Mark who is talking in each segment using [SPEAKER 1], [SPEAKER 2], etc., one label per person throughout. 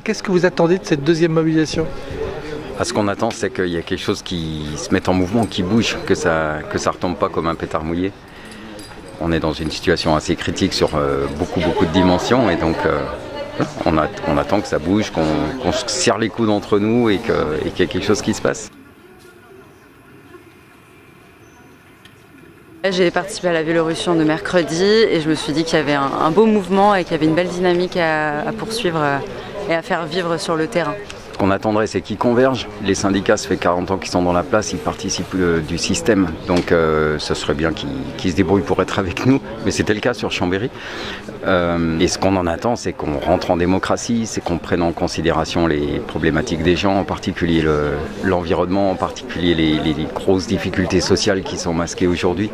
[SPEAKER 1] Qu'est-ce que vous attendez de cette deuxième mobilisation?
[SPEAKER 2] Ce qu'on attend, c'est qu'il y a quelque chose qui se mette en mouvement, qui bouge, que ça retombe pas comme un pétard mouillé. On est dans une situation assez critique sur beaucoup de dimensions et donc on attend que ça bouge, qu'on se serre les coudes entre nous et qu'il y ait quelque chose qui se passe.
[SPEAKER 3] J'ai participé à la Vélorussion de mercredi et je me suis dit qu'il y avait un beau mouvement et qu'il y avait une belle dynamique à poursuivre et à faire vivre sur le terrain.
[SPEAKER 2] Ce qu'on attendrait, c'est qu'ils convergent. Les syndicats, ça fait 40 ans qu'ils sont dans la place, ils participent du système. Donc ce serait bien qu'ils se débrouillent pour être avec nous. Mais c'était le cas sur Chambéry. Et ce qu'on en attend, c'est qu'on rentre en démocratie, c'est qu'on prenne en considération les problématiques des gens, en particulier l'environnement, en particulier les grosses difficultés sociales qui sont masquées aujourd'hui.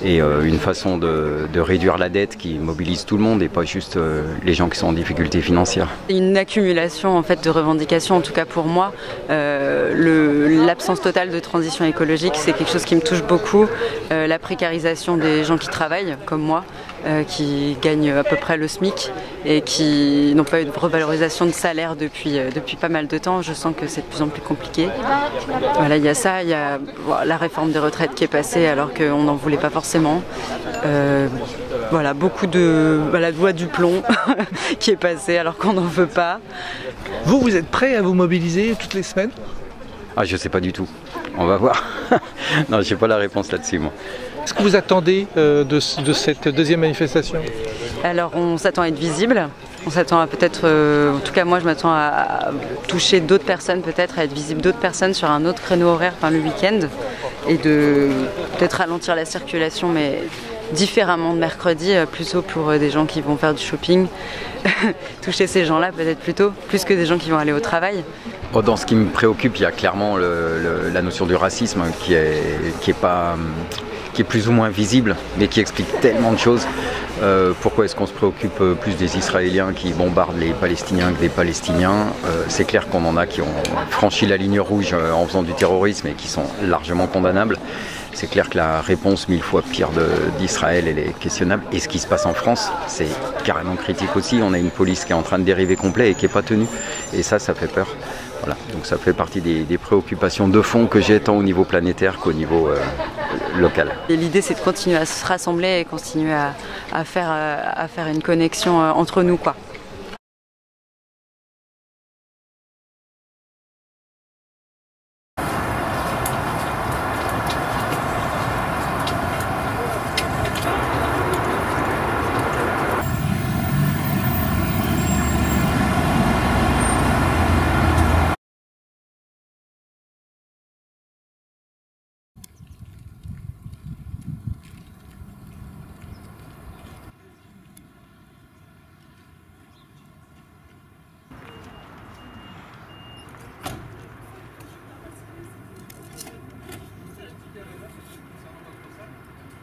[SPEAKER 2] Et une façon de réduire la dette qui mobilise tout le monde et pas juste les gens qui sont en difficulté financière.
[SPEAKER 3] Une accumulation en fait de revendications, en tout cas pour moi. L'absence totale de transition écologique, c'est quelque chose qui me touche beaucoup. La précarisation des gens qui travaillent, comme moi, qui gagnent à peu près le SMIC et qui n'ont pas eu de revalorisation de salaire depuis pas mal de temps. Je sens que c'est de plus en plus compliqué. Voilà, il y a ça, il y a la réforme des retraites qui est passée alors qu'on n'en voulait pas forcément. Voilà, beaucoup de la loi du plomb qui est passée alors qu'on n'en veut pas.
[SPEAKER 1] Vous êtes prêt à vous mobiliser toutes les semaines?
[SPEAKER 2] Je sais pas du tout. On va voir. Non, j'ai pas la réponse là-dessus, moi.
[SPEAKER 1] Qu'est-ce que vous attendez de cette deuxième manifestation?
[SPEAKER 3] Alors on s'attend à être visible, on s'attend à peut-être, en tout cas moi je m'attends à toucher d'autres personnes peut-être, à être visible d'autres personnes sur un autre créneau horaire le week-end et de peut-être ralentir la circulation mais différemment de mercredi, plutôt pour des gens qui vont faire du shopping, toucher ces gens-là peut-être plutôt, plus que des gens qui vont aller au travail.
[SPEAKER 2] Dans ce qui me préoccupe, il y a clairement la notion du racisme qui est plus ou moins visible, mais qui explique tellement de choses. Pourquoi est-ce qu'on se préoccupe plus des Israéliens qui bombardent les Palestiniens que des Palestiniens? C'est clair qu'on en a qui ont franchi la ligne rouge en faisant du terrorisme et qui sont largement condamnables. C'est clair que la réponse 1000 fois pire d'Israël, elle est questionnable. Et ce qui se passe en France, c'est carrément critique aussi. On a une police qui est en train de dériver complet et qui n'est pas tenue. Et ça fait peur. Voilà. Donc ça fait partie des préoccupations de fond que j'ai tant au niveau planétaire qu'au niveau local.
[SPEAKER 3] L'idée, c'est de continuer à se rassembler et continuer à faire une connexion entre nous, quoi.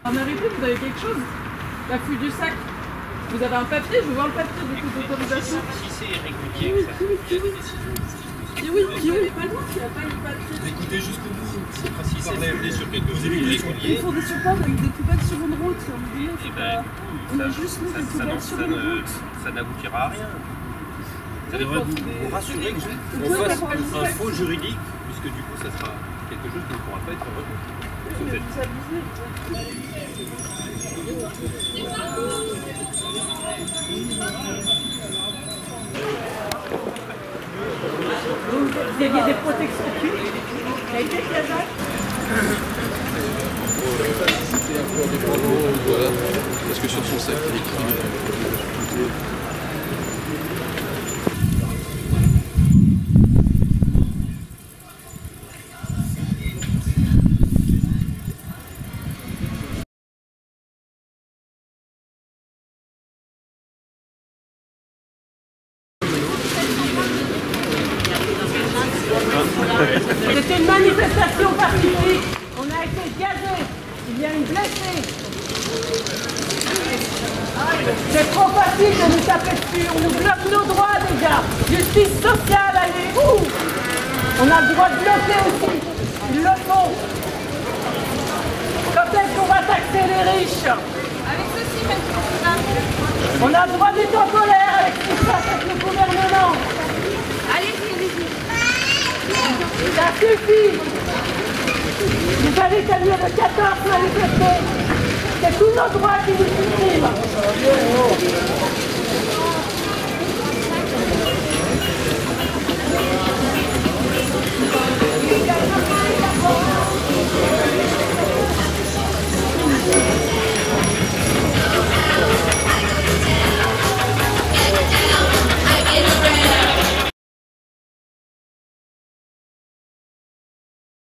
[SPEAKER 4] En arrêtez, vous avez quelque chose? La fouille du sac. Vous avez un papier? Je veux voir le papier du coup d'autorisation.
[SPEAKER 5] Si c'est irrégulier,
[SPEAKER 4] Oui, qui est pas loin, il n'a pas eu le papier.
[SPEAKER 5] écoutez jusqu'au bout. Si c'est fondé sur quelque chose d'irrégulier,
[SPEAKER 4] Ils font des supports avec des poubelles sur une route. On est juste mis des poubelles sur une route.
[SPEAKER 5] ça n'aboutira à rien. Ça devrait vous rassurer qu'on fasse un faux juridique, puisque du coup ça sera quelque chose qui ne pourra pas être retenu.
[SPEAKER 4] Vous abusez. Vous aviez des protections cuites? Ça a été Kazakh?
[SPEAKER 6] C'était un peu indépendant, voilà. Parce que sur son sac, il est écrit.
[SPEAKER 4] C'était une manifestation pacifique. On a été gazés. Il y a une blessée. C'est trop facile de nous taper dessus. On nous bloque nos droits, les gars. Justice sociale, allez, où? On a le droit de bloquer aussi. Ils le font. Avec ceci, on a le droit d'être en colère avec ce qui se passe avec le gouvernement. Allez-y, allez-y. Ça suffit. Vous avez gagné de 14 manifestés. C'est tous nos droits qui nous suppriment.